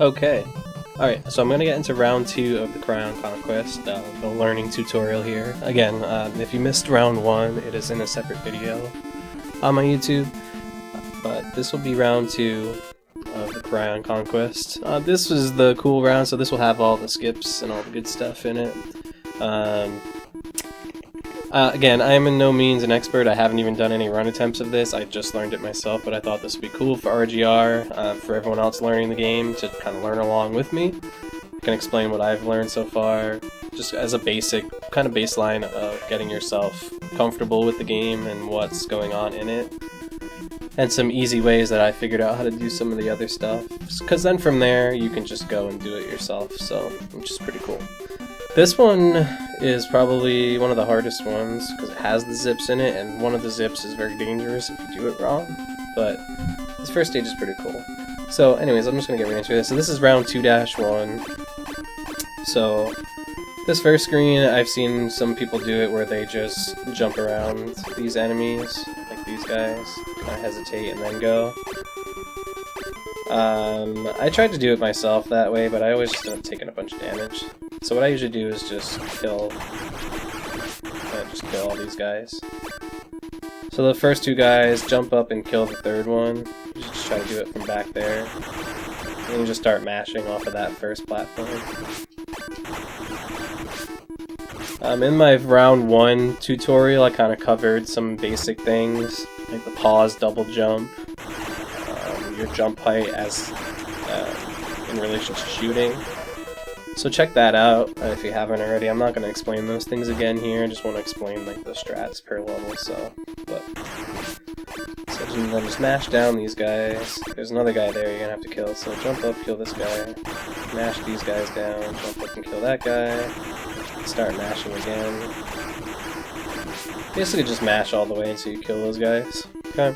Okay. Alright, so I'm going to get into round 2 of the Krion Conquest, the learning tutorial here. Again, if you missed round 1, it is in a separate video on my YouTube, but this will be round 2 of the Krion Conquest. This was the cool round, so this will have all the skips and all the good stuff in it. Again, I am in no means an expert. I haven't even done any run attempts of this. I just learned it myself, but I thought this would be cool for RGR, for everyone else learning the game to kind of learn along with me. I can explain what I've learned so far, just as a basic kind of baseline of getting yourself comfortable with the game and what's going on in it. And some easy ways that I figured out how to do some of the other stuff. Because then from there, you can just go and do it yourself, so which is pretty cool. This one is probably one of the hardest ones because it has the zips in it, and one of the zips is very dangerous if you do it wrong. But this first stage is pretty cool. So anyways, I'm just going to get right into this. So this is round 2-1. So this first screen, I've seen some people do it where they just jump around these enemies, like these guys, kind of hesitate and then go. I tried to do it myself that way, but I always just end up taking a bunch of damage. So what I usually do is just kill all these guys. So the first two guys jump up and kill the third one. You just try to do it from back there. And then you just start mashing off of that first platform. In my round 1 tutorial, I kind of covered some basic things, like the pause double jump, your jump height as in relation to shooting. So check that out if you haven't already. I'm not going to explain those things again here. I just want to explain like the strats per level. So then just mash down these guys. There's another guy there you're gonna have to kill. So jump up, kill this guy. Mash these guys down. Jump up and kill that guy. Start mashing again. Basically just mash all the way until you kill those guys. Okay.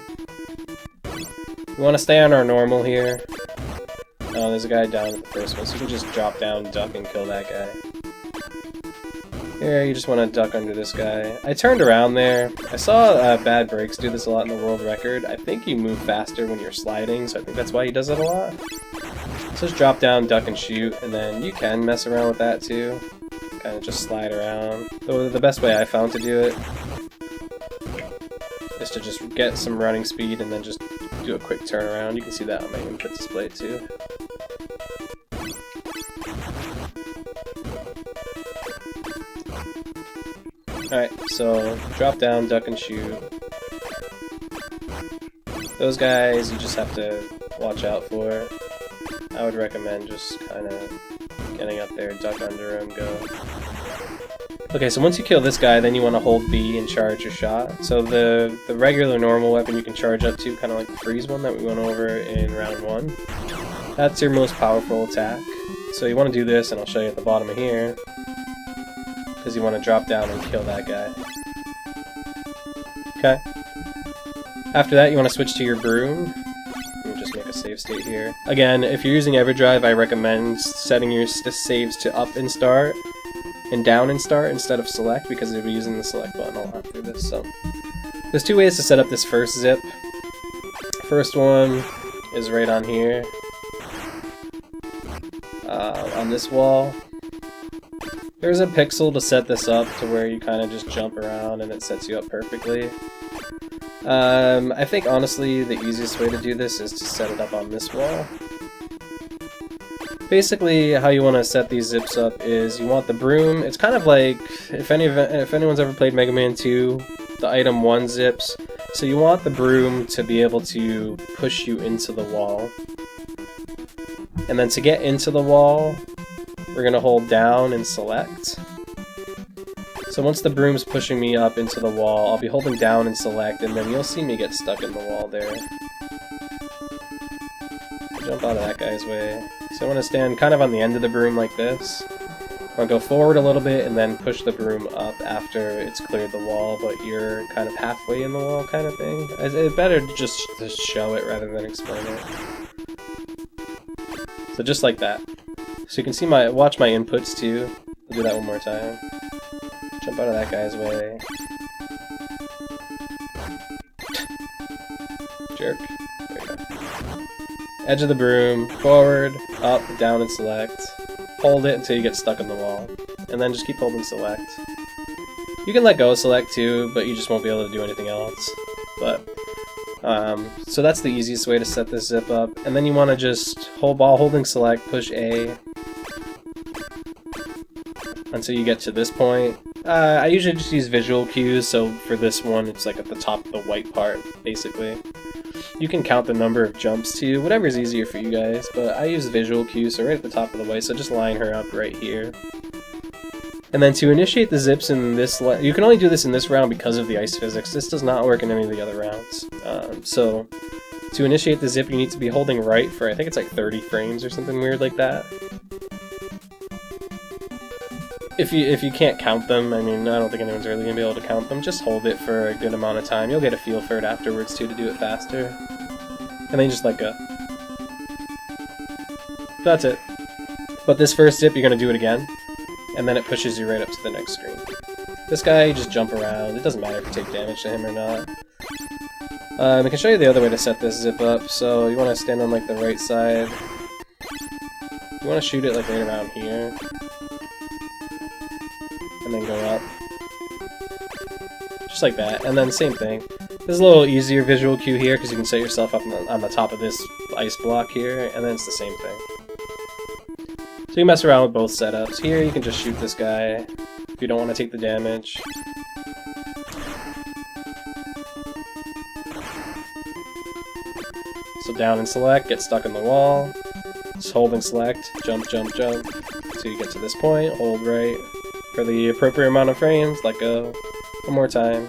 We want to stay on our normal here. Oh, there's a guy down at the first one, so you can just drop down, duck, and kill that guy. Here, you just want to duck under this guy. I turned around there. I saw Bad Breaks do this a lot in the world record. I think you move faster when you're sliding, so I think that's why he does it a lot. So just drop down, duck, and shoot, and then you can mess around with that too. Kind of just slide around. Though the best way I found to do it is to just get some running speed and then just do a quick turnaround. You can see that on my input display too. Alright, so drop down, duck and shoot. Those guys you just have to watch out for. I would recommend just kind of getting up there, duck under him, go. Okay, so once you kill this guy, then you want to hold B and charge your shot. So the regular normal weapon you can charge up to, kind of like the freeze one that we went over in round 1. That's your most powerful attack. So you want to do this, and I'll show you at the bottom of here. Because you want to drop down and kill that guy. Okay. After that, you want to switch to your broom. Let me just make a save state here. Again, if you're using EverDrive, I recommend setting your saves to up and start and down and start instead of select, because you'll be using the select button a lot through this. So there's 2 ways to set up this first zip. First one is right on here. On this wall. There's a pixel to set this up to where you kind of just jump around and it sets you up perfectly. I think honestly the easiest way to do this is to set it up on this wall. Basically how you want to set these zips up is you want the broom. It's kind of like if anyone's ever played Mega Man 2, the item 1 zips. So you want the broom to be able to push you into the wall. And then to get into the wall, we're going to hold down and select. So once the broom's pushing me up into the wall, I'll be holding down and select, and then you'll see me get stuck in the wall there. Jump out of that guy's way. So I want to stand kind of on the end of the broom like this. I'll go forward a little bit and then push the broom up after it's cleared the wall, but you're kind of halfway in the wall kind of thing. It's better just to show it rather than explain it. So just like that. So you can see watch my inputs too. I'll do that one more time. Jump out of that guy's way. Jerk. There you go. edge of the broom, forward, up, down, and select. Hold it until you get stuck in the wall, and then just keep holding select. You can let go of select too, but you just won't be able to do anything else. But so that's the easiest way to set this zip up. And then you want to just hold while holding select, push A until you get to this point. I usually just use visual cues, so for this one it's like at the top of the white part, basically. You can count the number of jumps too, whatever's easier for you guys, but I use visual cues, so right at the top of the white, so just line her up right here. And then to initiate the zips in this, you can only do this in this round because of the ice physics. This does not work in any of the other rounds. So to initiate the zip, you need to be holding right for, I think it's like 30 frames or something weird like that. If you can't count them, I mean, I don't think anyone's really going to be able to count them. Just hold it for a good amount of time. You'll get a feel for it afterwards, too, to do it faster. And then just let go. That's it. But this first zip, you're going to do it again. And then it pushes you right up to the next screen. This guy, you just jump around. It doesn't matter if you take damage to him or not. I can show you the other way to set this zip up. So you want to stand on like the right side. You want to shoot it like right around here. And then go up. Just like that. And then same thing. There's a little easier visual cue here because you can set yourself up on the top of this ice block here, and then it's the same thing. So you mess around with both setups. Here you can just shoot this guy if you don't want to take the damage. So down and select, get stuck in the wall. Just hold and select, jump, jump, jump. So you get to this point, hold right for the appropriate amount of frames, let go. One more time.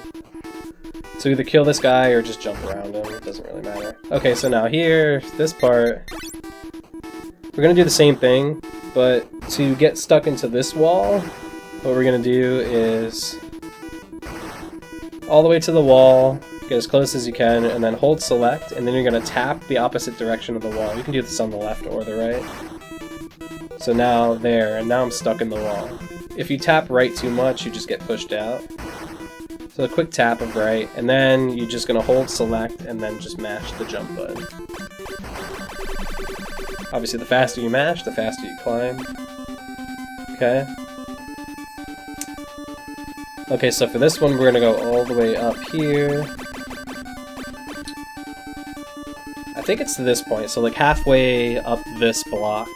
So either kill this guy or just jump around him, it doesn't really matter. Okay, so now here, this part, we're gonna do the same thing, but to get stuck into this wall, what we're gonna do is all the way to the wall, get as close as you can, and then hold select, and then you're gonna tap the opposite direction of the wall. You can do this on the left or the right. So now there, and now I'm stuck in the wall. If you tap right too much, you just get pushed out. So a quick tap of right, and then you're just gonna hold select and then just mash the jump button. Obviously the faster you mash, the faster you climb. Okay. Okay, so for this one we're gonna go all the way up here. I think it's to this point, so like halfway up this block.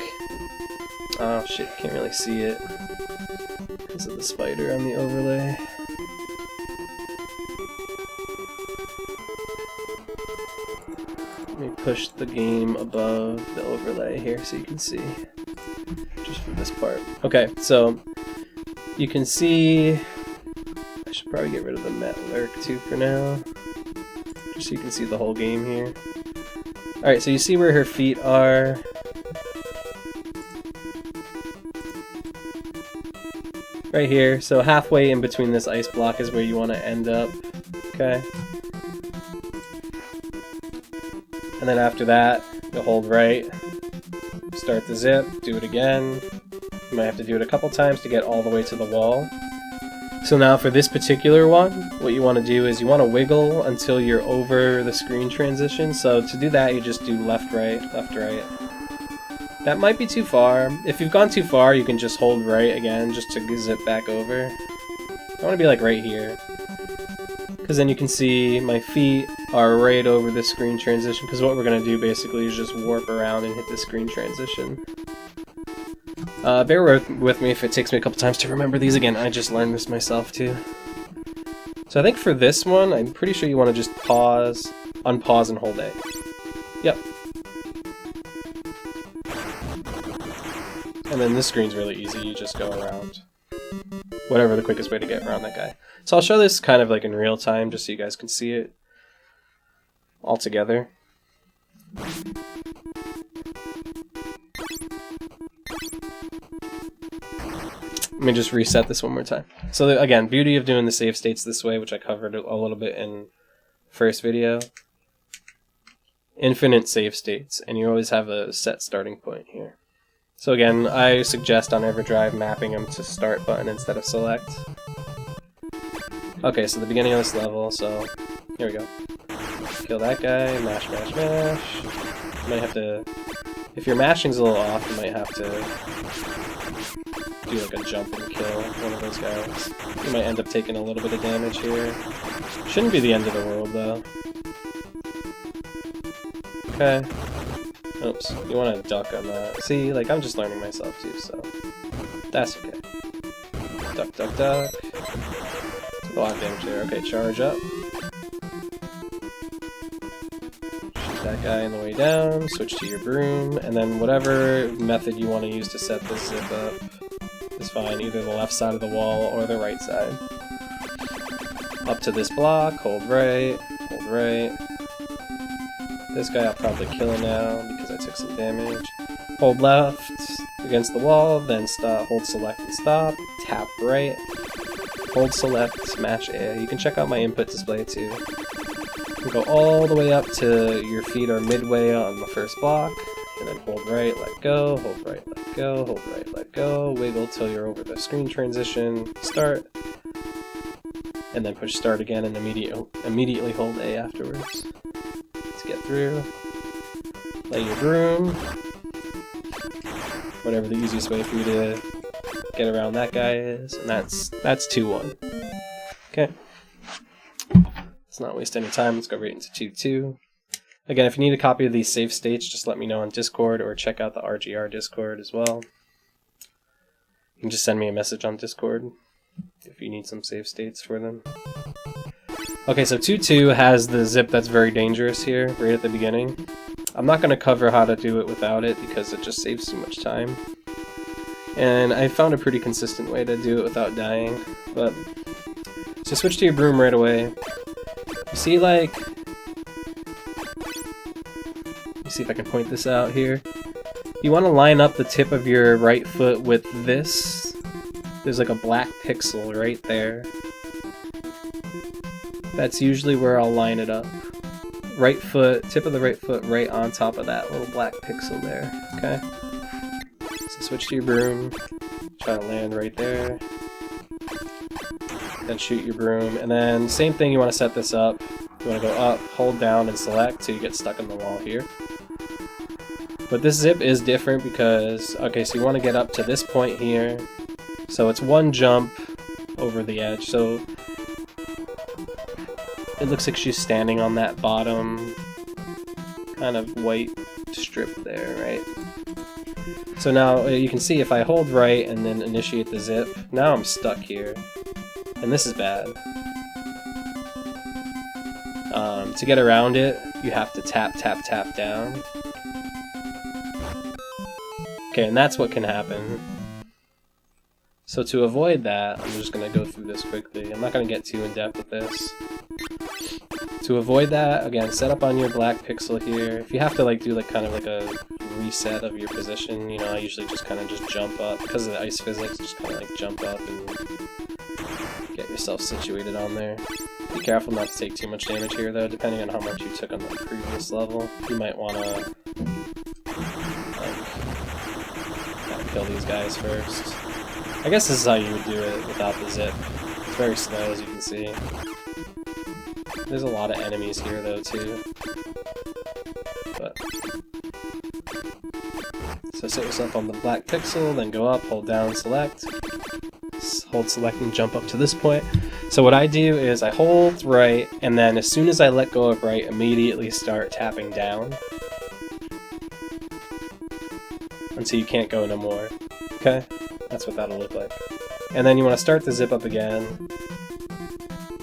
Oh shit, can't really see it because of the spider on the overlay. Let me push the game above the overlay here so you can see just for this part. Okay, so you can see, I should probably get rid of the Met Lurk too for now, just so you can see the whole game here. Alright, so you see where her feet are. Right here, so halfway in between this ice block is where you want to end up. Okay. And then after that, you'll hold right, start the zip, do it again. You might have to do it a couple times to get all the way to the wall. So now for this particular one, what you want to do is you want to wiggle until you're over the screen transition. So to do that, you just do left, right, left, right. That might be too far. If you've gone too far, you can just hold right again just to zip back over. I want to be like right here, because then you can see my feet are right over the screen transition, because what we're going to do basically is just warp around and hit the screen transition. Bear with me if it takes me a couple times to remember these again. I just learned this myself too. So I think for this one, I'm pretty sure you want to just pause, unpause, and hold A. Yep. And then this screen's really easy, you just go around. Whatever the quickest way to get around that guy. So I'll show this kind of like in real time, just so you guys can see it all together. Let me just reset this one more time. So again, beauty of doing the save states this way, which I covered a little bit in first video. Infinite save states, and you always have a set starting point here. So again, I suggest on EverDrive mapping them to start button instead of select. Okay, so the beginning of this level, so here we go. Kill that guy, mash, mash, mash. You might have to... If your mashing's a little off, you might have to do like a jump and kill one of those guys. You might end up taking a little bit of damage here. Shouldn't be the end of the world, though. Okay. Oops, you want to duck on that. See, like, I'm just learning myself, too, so... That's okay. Duck, duck, duck. A lot of damage there. Okay, charge up. Shoot that guy on the way down, switch to your broom, and then whatever method you want to use to set this zip up is fine, either the left side of the wall or the right side. Up to this block, hold right, hold right. This guy I'll probably kill now because I took some damage. Hold left against the wall, then stop, hold select and stop, tap right, hold select, smash A. You can check out my input display too. You can go all the way up to your feet are midway on the first block, and then hold right, let go, hold right, let go, hold right, let go, wiggle till you're over the screen transition, start, and then push start again and immediately hold A afterwards. Let's get through. Lay your broom. Whatever the easiest way for you to get around that guy is, and that's 2-1. Okay. Let's not waste any time, let's go right into 2-2. Again, if you need a copy of these save states, just let me know on Discord, or check out the RGR Discord as well. You can just send me a message on Discord if you need some save states for them. Okay, so 2-2 has the zip that's very dangerous here, right at the beginning. I'm not going to cover how to do it without it, because it just saves too much time. And I found a pretty consistent way to do it without dying. But so switch to your broom right away. You see, like... Let me see if I can point this out here. You want to line up the tip of your right foot with this. There's like a black pixel right there. That's usually where I'll line it up. Right foot, tip of the right foot right on top of that little black pixel there, okay? So switch to your broom, try to land right there, then shoot your broom, and then same thing, you want to set this up. You want to go up, hold down, and select till you get stuck in the wall here. But this zip is different because, okay, so you want to get up to this point here, so it's one jump over the edge, so it looks like she's standing on that bottom kind of white strip there, right? So now you can see if I hold right and then initiate the zip, now I'm stuck here. And this is bad. To get around it, you have to tap, tap, tap down. Okay, and that's what can happen. So to avoid that, I'm just going to go through this quickly. I'm not going to get too in-depth with this. To avoid that, again, set up on your black pixel here. If you have to like do like kind of like a reset of your position, you know, I usually just kind of just jump up. Because of the ice physics, just kind of like jump up and get yourself situated on there. Be careful not to take too much damage here though, depending on how much you took on the previous level. You might want to like, kind of kill these guys first. I guess this is how you would do it without the zip. It's very slow, as you can see. There's a lot of enemies here, though, too. But so set yourself on the black pixel, then go up, hold down, select. Hold select and jump up to this point. So what I do is I hold right, and then as soon as I let go of right, immediately start tapping down. Until you can't go no more. Okay? That's what that'll look like. And then you want to start the zip up again.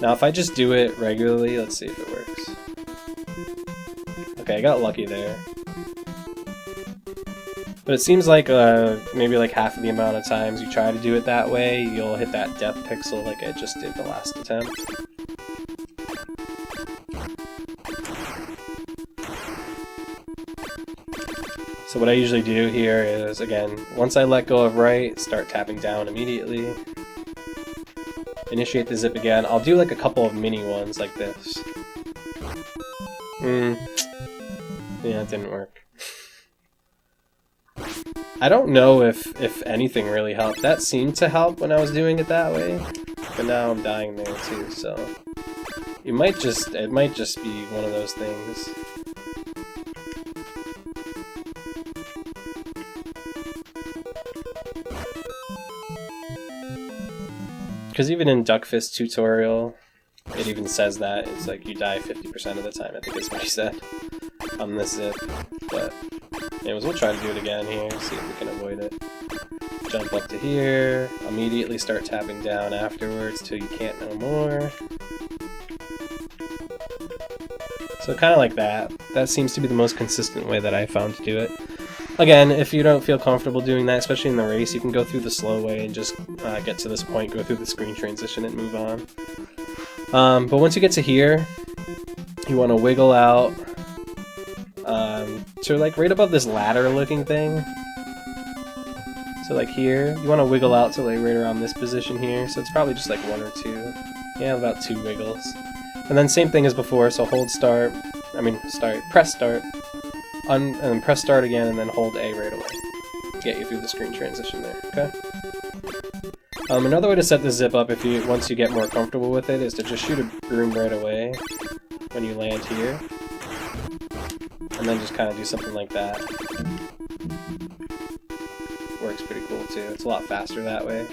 Now if I just do it regularly, let's see if it works. Okay, I got lucky there. But it seems like maybe like half of the amount of times you try to do it that way, you'll hit that death pixel like I just did the last attempt. So what I usually do here is, again, once I let go of right, start tapping down immediately. Initiate the zip again. I'll do like a couple of mini ones like this. Yeah, it didn't work. I don't know if anything really helped. That seemed to help when I was doing it that way, but now I'm dying there too, so it might just be one of those things. Because even in Duckfist tutorial, it even says that. It's like you die 50% of the time, I think is what he said on this zip. But anyways, we'll try to do it again here, see if we can avoid it. Jump up to here, immediately start tapping down afterwards till you can't no more. So kind of like that. That seems to be the most consistent way that I found to do it. Again, if you don't feel comfortable doing that, especially in the race, you can go through the slow way and just get to this point, go through the screen transition and move on. But once you get to here, you want to wiggle out to like right above this ladder looking thing. So like here, you want to wiggle out to like right around this position here. So it's probably just like 1 or 2. Yeah, about 2 wiggles. And then same thing as before, so hold start, press start, and then press start again, and then hold A right away. Get you through the screen transition there, okay? Another way to set this zip up, once you get more comfortable with it, is to just shoot a broom right away when you land here. And then just kind of do something like that. Works pretty cool too, it's a lot faster that way.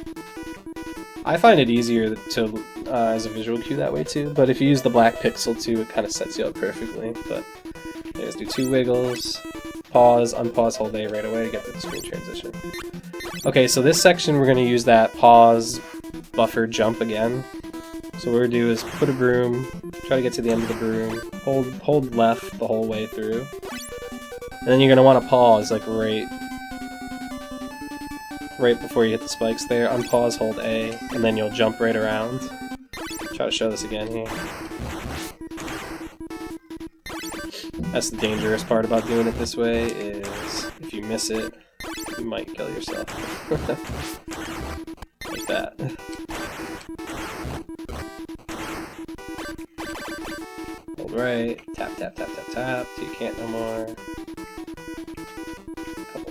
I find it easier to as a visual cue that way too, but if you use the black pixel too, it kind of sets you up perfectly. But anyways, do 2 wiggles, pause, unpause, hold A right away to get to the screen transition. Okay, so this section we're going to use that pause, buffer, jump again. So what we're going to do is put a broom, try to get to the end of the broom, hold left the whole way through, and then you're going to want to pause like right before you hit the spikes there, unpause, hold A, and then you'll jump right around. Try to show this again here. That's the dangerous part about doing it this way, is if you miss it, you might kill yourself. Like that. Hold right, tap, tap, tap, tap, tap, till you can't no more.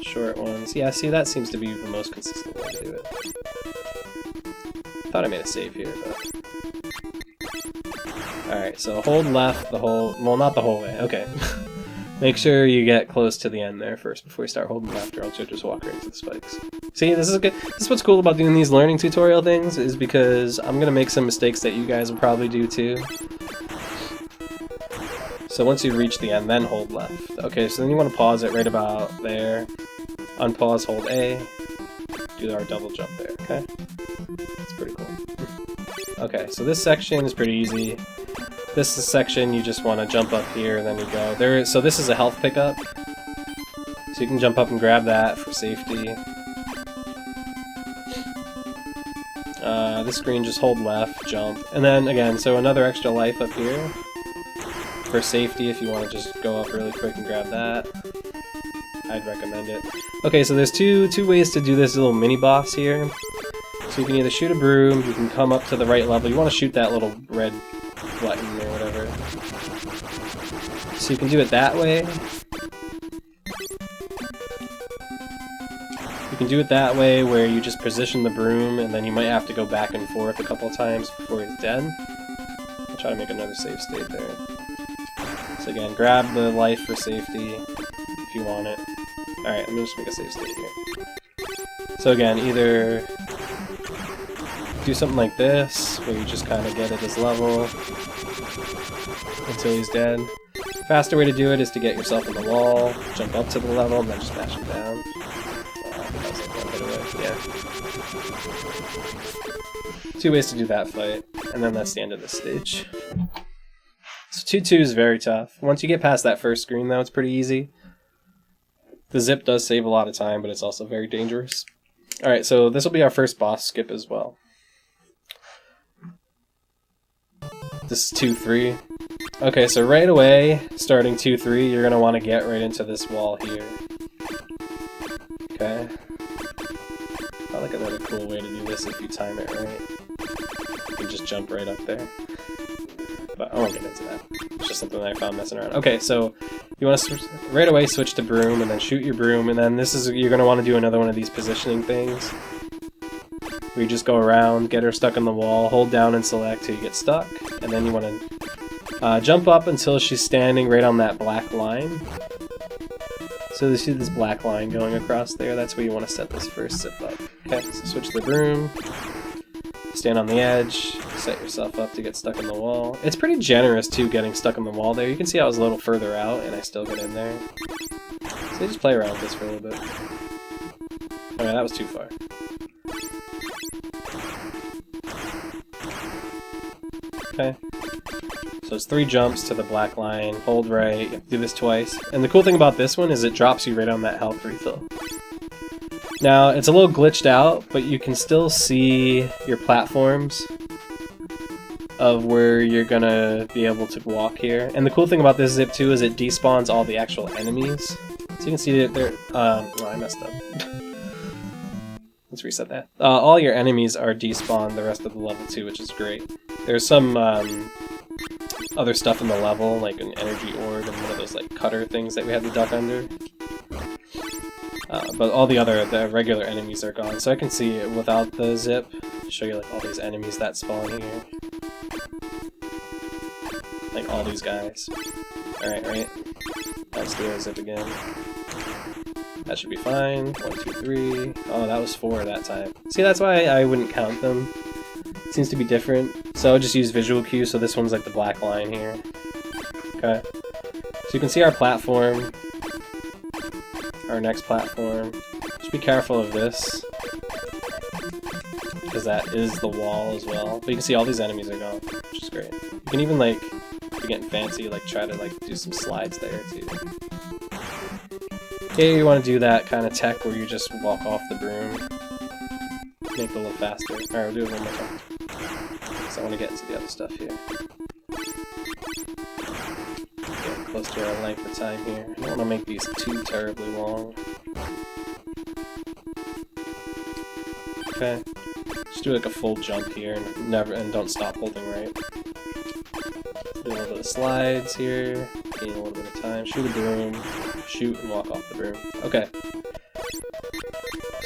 Short ones. Yeah, see, that seems to be the most consistent way to do it. Thought I made a save here, but... Alright, so hold left the whole... Well, not the whole way. Okay. Make sure you get close to the end there first before you start holding left, or else you'll just walk right into the spikes. See, this is good. This is what's cool about doing these learning tutorial things, is because I'm gonna make some mistakes that you guys will probably do too. So once you reach the end, then hold left. Okay, so then you want to pause it right about there. Unpause, hold A. Do our double jump there, okay? That's pretty cool. Okay, so this section is pretty easy. This is section you just want to jump up here and then you go. So this is a health pickup. So you can jump up and grab that for safety. This screen, just hold left, jump. And then again, so another extra life up here. For safety, if you want to just go up really quick and grab that, I'd recommend it. Okay, so there's two ways to do this little mini boss here. So you can either shoot a broom, you can come up to the right level. You want to shoot that little red button or whatever. So you can do it that way. You can do it that way where you just position the broom and then you might have to go back and forth a couple times before he's dead. I'll try to make another save state there. So again, grab the life for safety if you want it. Alright, let me just make a save state here. So again, either do something like this, where you just kind of get at his level until he's dead. Faster way to do it is to get yourself in the wall, jump up to the level, and then just smash him down. I think that was like one hit away. Yeah. 2 ways to do that fight, and then that's the end of this stage. So 2-2 is very tough. Once you get past that first screen, though, it's pretty easy. The zip does save a lot of time, but it's also very dangerous. Alright, so this will be our first boss skip as well. This is 2-3. Okay, so right away, starting 2-3, you're going to want to get right into this wall here. Okay. I like another cool way to do this if you time it right. You can just jump right up there. But I won't get into that. It's just something that I found messing around. Okay, so you want to right away switch to broom and then shoot your broom, and then you're going to want to do another one of these positioning things. Where you just go around, get her stuck in the wall, hold down and select till you get stuck, and then you want to jump up until she's standing right on that black line. So you see this black line going across there, that's where you want to set this first zip up. Okay, so switch the broom. stand on the edge, set yourself up to get stuck in the wall. It's pretty generous too, getting stuck in the wall there. You can see I was a little further out and I still get in there. So just play around with this for a little bit. Alright, that was too far. Okay. So it's 3 jumps to the black line, hold right, you have to do this twice. And the cool thing about this one is it drops you right on that health refill. Now, it's a little glitched out, but you can still see your platforms of where you're gonna be able to walk here. And the cool thing about this zip too is it despawns all the actual enemies. So you can see that they're, well, I messed up. Let's reset that. All your enemies are despawned the rest of the level too, which is great. There's some other stuff in the level, like an energy orb and one of those like cutter things that we had to duck under. But all the regular enemies are gone, so I can see it without the zip. Show you like all these enemies that spawn here. Like all these guys. Alright, right? Let's do a zip again. That should be fine. 1, 2, 3. Oh, that was 4 that time. See, that's why I wouldn't count them. It seems to be different. So I'll just use visual cues, so this one's like the black line here. Okay. So you can see our platform. Our next platform. Just be careful of this, because that is the wall as well. But you can see all these enemies are gone, which is great. You can even, like, if you're getting fancy, like try to like do some slides there too. Okay, you want to do that kind of tech where you just walk off the broom. Make it a little faster. Alright, we'll do it one more time. So I want to get into the other stuff here. Get close to our length of time here. I don't want to make these too terribly long. Okay. Just do like a full jump here and don't stop holding right. Do a little bit of slides here. Gain a little bit of time. Shoot a broom. Shoot and walk off the broom. Okay.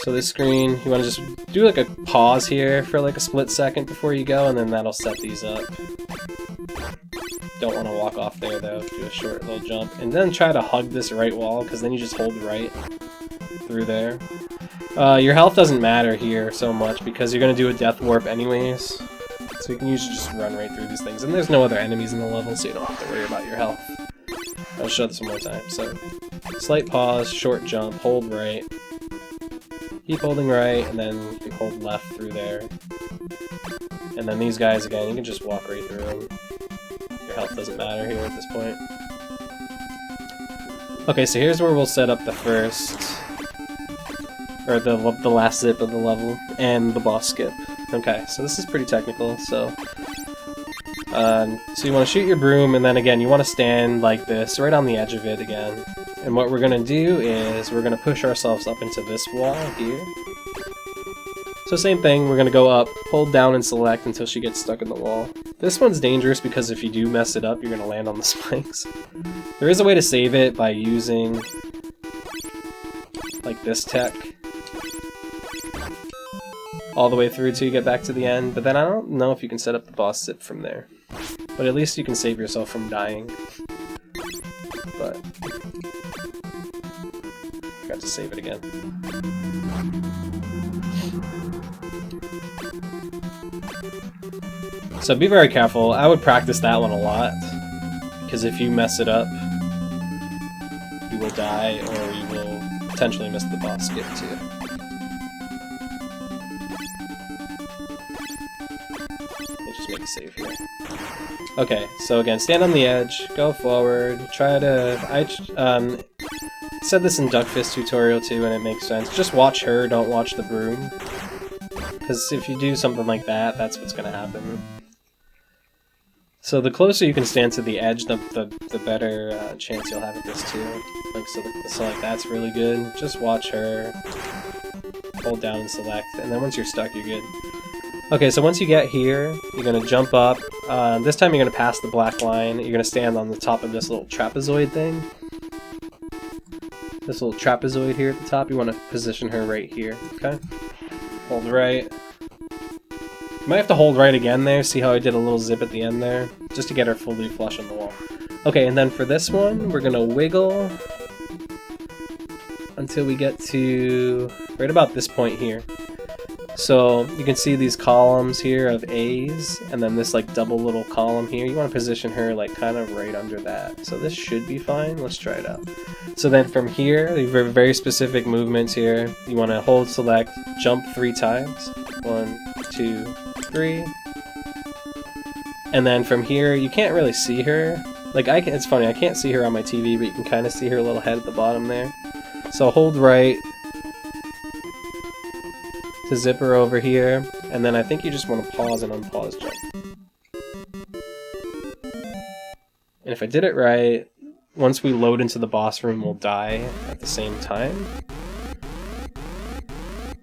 So this screen, you want to just do like a pause here for like a split second before you go, and then that'll set these up. Don't want to walk off there though. Do a short little jump, and then try to hug this right wall, because then you just hold right through there. Your health doesn't matter here so much because you're going to do a death warp anyways. So you can usually just run right through these things. And there's no other enemies in the level, so you don't have to worry about your health. I'll show this one more time. So, slight pause, short jump, hold right. Keep holding right, and then you can hold left through there. And then these guys, again, you can just walk right through them. Your health doesn't matter here at this point. Okay, so here's where we'll set up the first... or the last zip of the level, and the boss skip. Okay, so this is pretty technical, so you want to shoot your broom, and then again, you want to stand like this, right on the edge of it again. And what we're going to do is, we're going to push ourselves up into this wall here. So same thing, we're going to go up, hold down and select until she gets stuck in the wall. This one's dangerous because if you do mess it up, you're going to land on the spikes. There is a way to save it by using like this tech all the way through till you get back to the end, but then I don't know if you can set up the boss zip from there. But at least you can save yourself from dying. But I got to save it again. So be very careful. I would practice that one a lot, because if you mess it up, you will die, or you will potentially miss the boss skip too. Make a save here. Okay, so again, stand on the edge, go forward, try to... I said this in Duckfist tutorial too, and it makes sense. Just watch her, don't watch the broom. Because if you do something like that, that's what's going to happen. So the closer you can stand to the edge, the better chance you'll have at this too. Like, so like that's really good. Just watch her, hold down and select, and then once you're stuck, you're good. Okay, so once you get here, you're going to jump up. This time you're going to pass the black line. You're going to stand on the top of this little trapezoid thing. This little trapezoid here at the top, you want to position her right here, okay? Hold right. You might have to hold right again there, see how I did a little zip at the end there? Just to get her fully flush on the wall. Okay, and then for this one, we're going to wiggle until we get to right about this point here. So you can see these columns here of A's, and then this like double little column here. You want to position her like kind of right under that. So this should be fine. Let's try it out. So then from here, you have very specific movements here. You want to hold select, jump 3 times. 1, 2, 3. And then from here, you can't really see her. Like it's funny, I can't see her on my TV, but you can kind of see her little head at the bottom there. So hold right to zip her over here, and then I think you just want to pause and unpause jump. And if I did it right, once we load into the boss room, we'll die at the same time.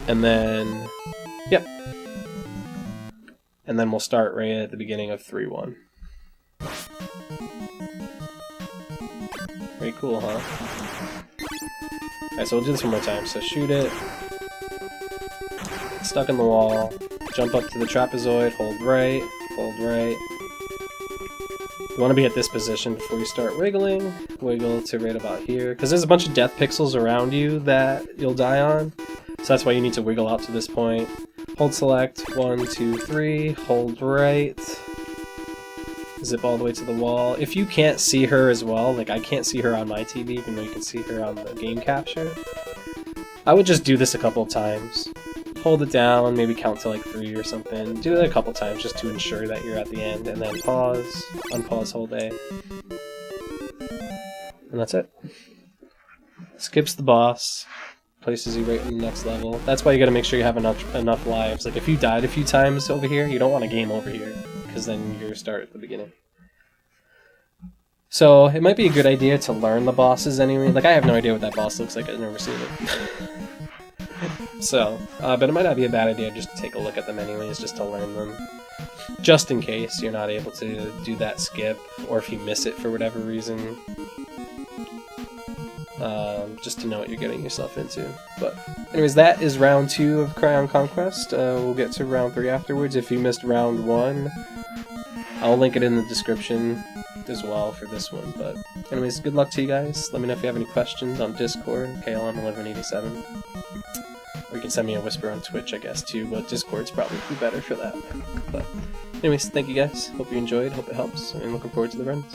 And then, yep. And then we'll start right at the beginning of 3-1. Very cool, huh? Alright, so we'll do this one more time. So shoot it. Stuck in the wall. Jump up to the trapezoid, hold right, hold right. You want to be at this position before you start wiggling. Wiggle to right about here. Because there's a bunch of death pixels around you that you'll die on. So that's why you need to wiggle out to this point. Hold select, 1, 2, 3, hold right. Zip all the way to the wall. If you can't see her as well, like I can't see her on my TV, even though you can see her on the game capture, I would just do this a couple of times. Hold it down, maybe count to like 3 or something. Do it a couple times just to ensure that you're at the end, and then pause, unpause, hold A. And that's it. Skips the boss, places you right in the next level. That's why you gotta make sure you have enough lives. Like if you died a few times over here, you don't want to game over here, because then you're start at the beginning. So it might be a good idea to learn the bosses anyway. Like I have no idea what that boss looks like, I've never seen it. So, but it might not be a bad idea just to take a look at them anyways, just to learn them. Just in case you're not able to do that skip, or if you miss it for whatever reason. Just to know what you're getting yourself into. But anyways, that is round 2 of Krion Conquest. We'll get to round 3 afterwards. If you missed round 1, I'll link it in the description as well for this one. But anyways, good luck to you guys. Let me know if you have any questions on Discord, KLM1187. Or you can send me a whisper on Twitch, I guess, too, but Discord's probably better for that. But anyways, thank you guys. Hope you enjoyed, hope it helps, and looking forward to the runs.